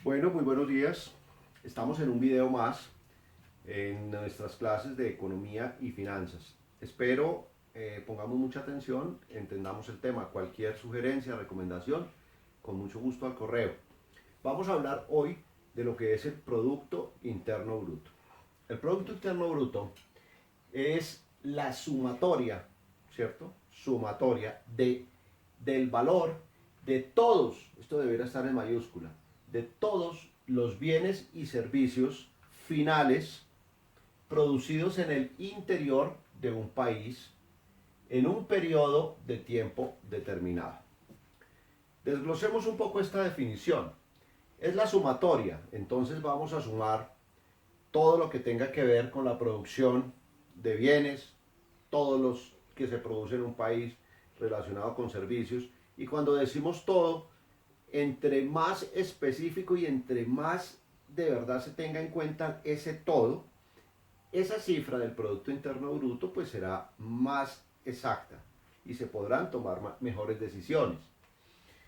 Bueno, muy buenos días. Estamos en un video más en nuestras clases de economía y finanzas. Espero pongamos mucha atención, entendamos el tema. Cualquier sugerencia, recomendación, con mucho gusto al correo. Vamos a hablar hoy de lo que es el Producto Interno Bruto. El Producto Interno Bruto es la sumatoria, ¿cierto? Sumatoria del valor de todos, esto debería estar en mayúscula, de todos los bienes y servicios finales producidos en el interior de un país en un periodo de tiempo determinado. Desglosemos un poco esta definición. Es la sumatoria, entonces vamos a sumar todo lo que tenga que ver con la producción de bienes, todos los que se producen en un país relacionado con servicios. Y cuando decimos todo, entre más específico y entre más de verdad se tenga en cuenta ese todo, esa cifra del Producto Interno Bruto pues será más exacta y se podrán tomar mejores decisiones.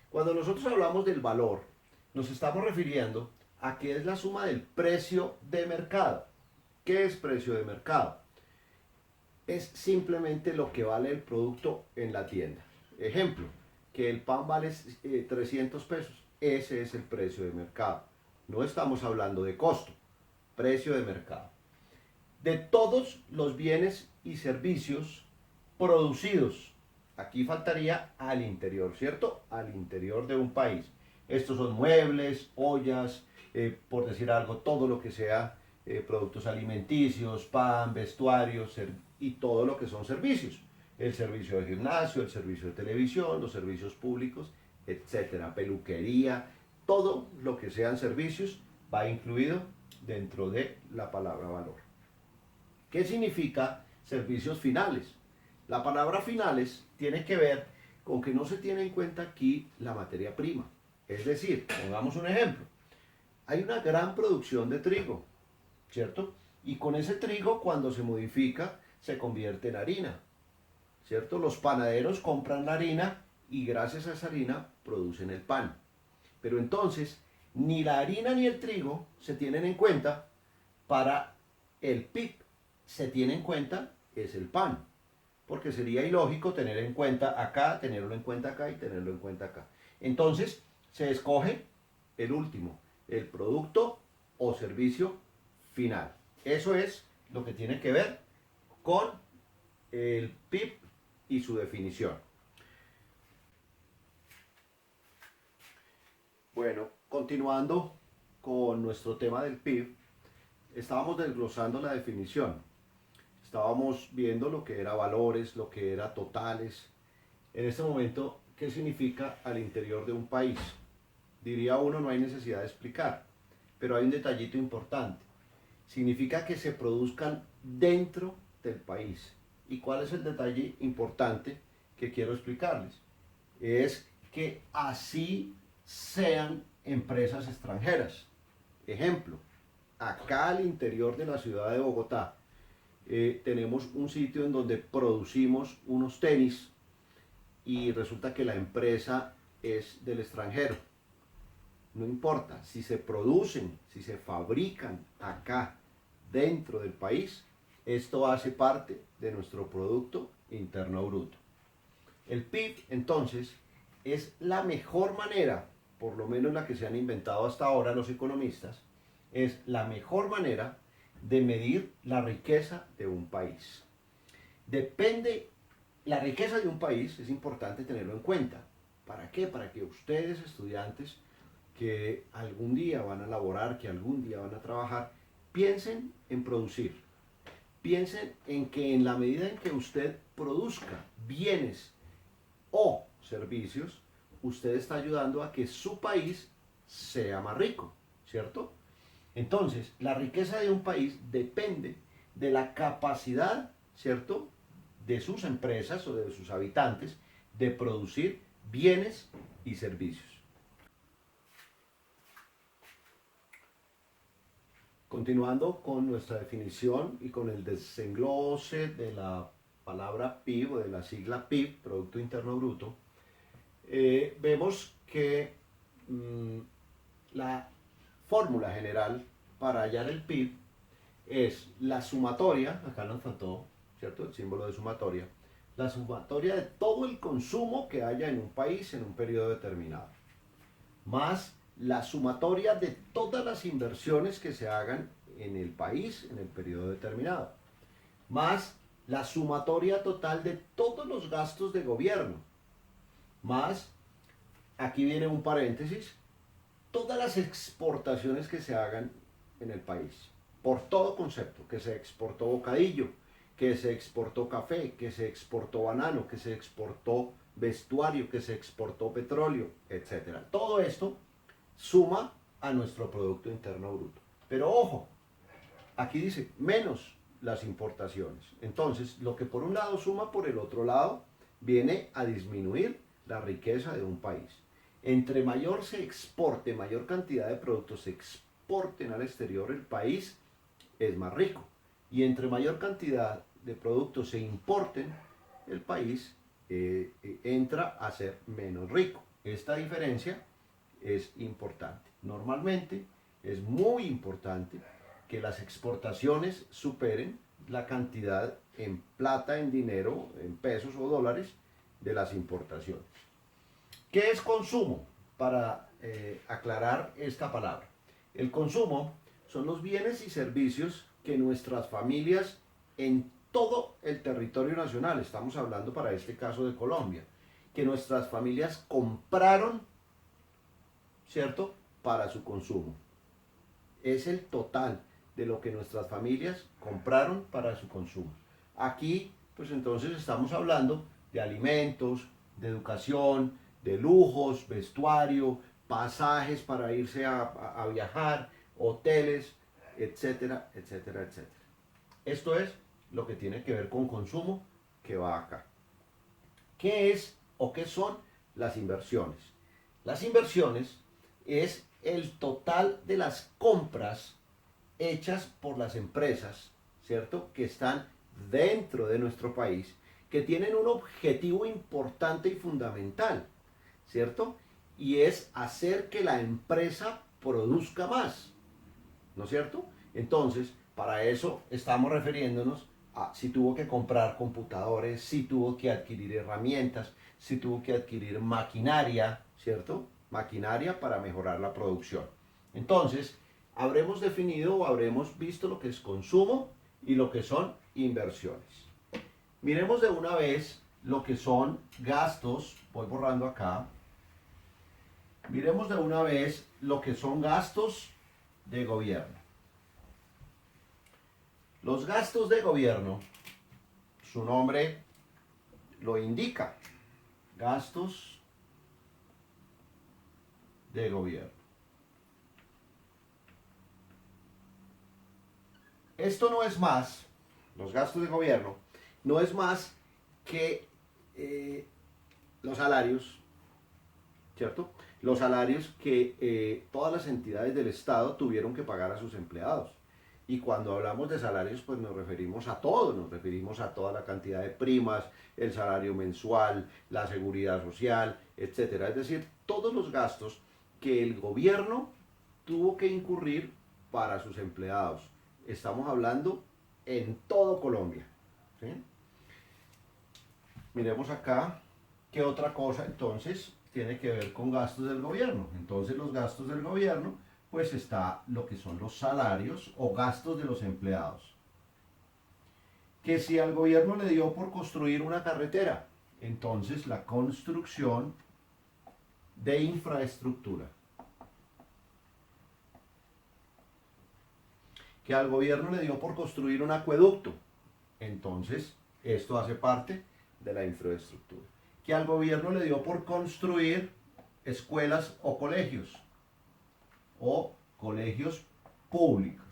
Cuando nosotros hablamos del valor, nos estamos refiriendo a que es la suma del precio de mercado. ¿Qué es precio de mercado? Es simplemente lo que vale el producto en la tienda. Ejemplo, que el pan vale 300 pesos. Ese es el precio de mercado. No estamos hablando de costo, precio de mercado. De todos los bienes y servicios producidos, aquí faltaría al interior, ¿cierto? Al interior de un país. Estos son muebles, ollas, por decir algo, todo lo que sea productos alimenticios, pan, vestuarios y todo lo que son servicios. El servicio de gimnasio, el servicio de televisión, los servicios públicos, etcétera, peluquería, todo lo que sean servicios va incluido dentro de la palabra valor. ¿Qué significa servicios finales? La palabra finales tiene que ver con que no se tiene en cuenta aquí la materia prima. Es decir, pongamos un ejemplo. Hay una gran producción de trigo, ¿cierto? Y con ese trigo, cuando se modifica, se convierte en harina, ¿cierto? Los panaderos compran la harina y gracias a esa harina producen el pan. Pero entonces, ni la harina ni el trigo se tienen en cuenta para el PIB. Se tiene en cuenta es el pan, porque sería ilógico tener en cuenta acá, tenerlo en cuenta acá y tenerlo en cuenta acá. Entonces, se escoge el último, el producto o servicio final. Eso es lo que tiene que ver con el PIB y su definición. Bueno, continuando con nuestro tema del PIB, estábamos desglosando la definición. Estábamos viendo lo que era valores, lo que era totales. En este momento, ¿qué significa al interior de un país? Diría uno, no hay necesidad de explicar, pero hay un detallito importante. Significa que se produzcan dentro del país. ¿Y cuál es el detalle importante que quiero explicarles? Es que así sean empresas extranjeras. Ejemplo, acá al interior de la ciudad de Bogotá tenemos un sitio en donde producimos unos tenis y resulta que la empresa es del extranjero. No importa, si se producen, si se fabrican acá dentro del país, esto hace parte de nuestro Producto Interno Bruto. El PIB, entonces, es la mejor manera, por lo menos la que se han inventado hasta ahora los economistas, es la mejor manera de medir la riqueza de un país. Depende, la riqueza de un país es importante tenerlo en cuenta. ¿Para qué? Para que ustedes, estudiantes, que algún día van a laborar, que algún día van a trabajar, piensen en producir. Piensen en que en la medida en que usted produzca bienes o servicios, usted está ayudando a que su país sea más rico, ¿cierto? Entonces, la riqueza de un país depende de la capacidad, ¿cierto?, de sus empresas o de sus habitantes de producir bienes y servicios. Continuando con nuestra definición y con el desenglose de la palabra PIB o de la sigla PIB, Producto Interno Bruto, vemos que la fórmula general para hallar el PIB es la sumatoria, acá nos faltó, ¿cierto? El símbolo de sumatoria, la sumatoria de todo el consumo que haya en un país en un periodo determinado, más la sumatoria de todas las inversiones que se hagan en el país en el periodo determinado, más la sumatoria total de todos los gastos de gobierno, más, aquí viene un paréntesis, todas las exportaciones que se hagan en el país, por todo concepto, que se exportó bocadillo, que se exportó café, que se exportó banano, que se exportó vestuario, que se exportó petróleo, etc. Todo esto suma a nuestro Producto Interno Bruto. Pero ojo, aquí dice menos las importaciones. Entonces, lo que por un lado suma, por el otro lado viene a disminuir la riqueza de un país. Entre mayor se exporte, mayor cantidad de productos se exporten al exterior, el país es más rico. Y entre mayor cantidad de productos se importen, el país entra a ser menos rico. Esta diferencia es importante. Normalmente es muy importante que las exportaciones superen la cantidad en plata, en dinero, en pesos o dólares de las importaciones. ¿Qué es consumo? Para aclarar esta palabra. El consumo son los bienes y servicios que nuestras familias en todo el territorio nacional, estamos hablando para este caso de Colombia, que nuestras familias compraron, ¿cierto?, para su consumo. Es el total de lo que nuestras familias compraron para su consumo. Aquí, pues entonces estamos hablando de alimentos, de educación, de lujos, vestuario, pasajes para irse a viajar, hoteles, etcétera, etcétera, etcétera. Esto es lo que tiene que ver con consumo que va acá. ¿Qué es o qué son las inversiones? Las inversiones es el total de las compras hechas por las empresas, ¿cierto?, que están dentro de nuestro país, que tienen un objetivo importante y fundamental, ¿cierto? Y es hacer que la empresa produzca más, ¿no es cierto? Entonces, para eso estamos refiriéndonos a si tuvo que comprar computadores, si tuvo que adquirir herramientas, si tuvo que adquirir maquinaria, ¿cierto? Maquinaria para mejorar la producción. Entonces, habremos definido o habremos visto lo que es consumo y lo que son inversiones. Miremos de una vez lo que son gastos, voy borrando acá. Miremos de una vez lo que son gastos de gobierno. Los gastos de gobierno, su nombre lo indica, gastos de gobierno. Esto no es más, los gastos de gobierno, no es más que los salarios, ¿cierto? Los salarios que todas las entidades del Estado tuvieron que pagar a sus empleados. Y cuando hablamos de salarios, pues nos referimos a todo, nos referimos a toda la cantidad de primas, el salario mensual, la seguridad social, etcétera. Es decir, todos los gastos que el gobierno tuvo que incurrir para sus empleados. Estamos hablando en todo Colombia, ¿sí? Miremos acá qué otra cosa entonces tiene que ver con gastos del gobierno. Entonces los gastos del gobierno, pues está lo que son los salarios o gastos de los empleados. Que si al gobierno le dio por construir una carretera, entonces la construcción de infraestructura. Que al gobierno le dio por construir un acueducto, entonces esto hace parte de la infraestructura. Que al gobierno le dio por construir escuelas o colegios públicos.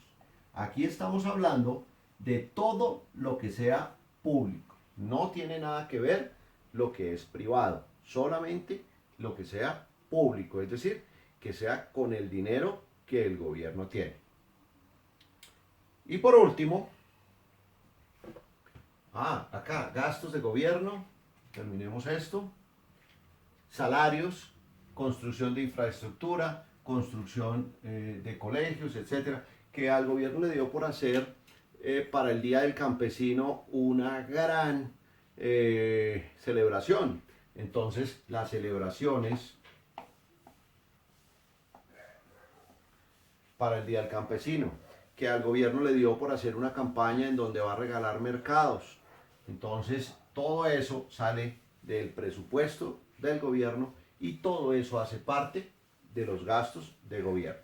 Aquí estamos hablando de todo lo que sea público. No tiene nada que ver lo que es privado, solamente lo que sea público, es decir, que sea con el dinero que el gobierno tiene. Y por último, acá, gastos de gobierno, terminemos esto, salarios, construcción de infraestructura, construcción de colegios, etcétera, que al gobierno le dio por hacer para el Día del Campesino una gran celebración. Entonces, las celebraciones para el Día del Campesino, que al gobierno le dio por hacer una campaña en donde va a regalar mercados. Entonces, todo eso sale del presupuesto del gobierno y todo eso hace parte de los gastos de gobierno.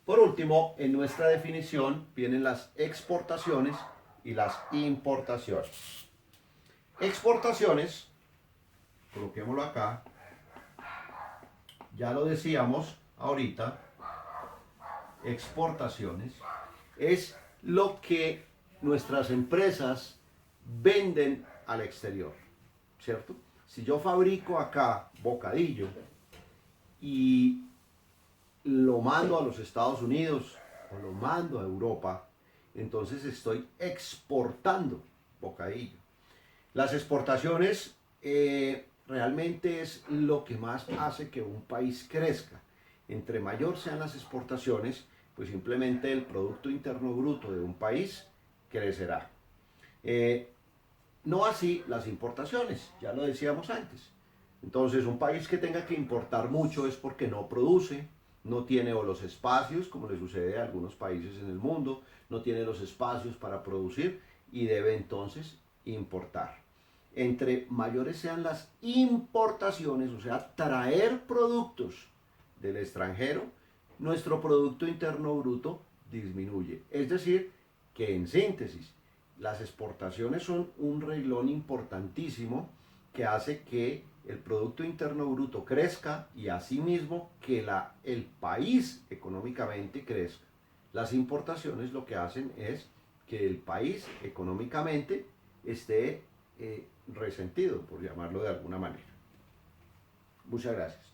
Por último, en nuestra definición vienen las exportaciones y las importaciones. Exportaciones, coloquémoslo acá, ya lo decíamos ahorita, exportaciones es lo que nuestras empresas venden al exterior, ¿cierto? Si yo fabrico acá bocadillo y lo mando a los Estados Unidos o lo mando a Europa, entonces estoy exportando bocadillo. Las exportaciones realmente es lo que más hace que un país crezca. Entre mayor sean las exportaciones, pues simplemente el Producto Interno Bruto de un país crecerá. No así las importaciones, ya lo decíamos antes. Entonces, un país que tenga que importar mucho es porque no produce, no tiene o los espacios, como le sucede a algunos países en el mundo, no tiene los espacios para producir y debe entonces importar. Entre mayores sean las importaciones, o sea, traer productos del extranjero, nuestro Producto Interno Bruto disminuye. Es decir, que en síntesis, las exportaciones son un renglón importantísimo que hace que el Producto Interno Bruto crezca y asimismo que el país económicamente crezca. Las importaciones lo que hacen es que el país económicamente esté resentido, por llamarlo de alguna manera. Muchas gracias.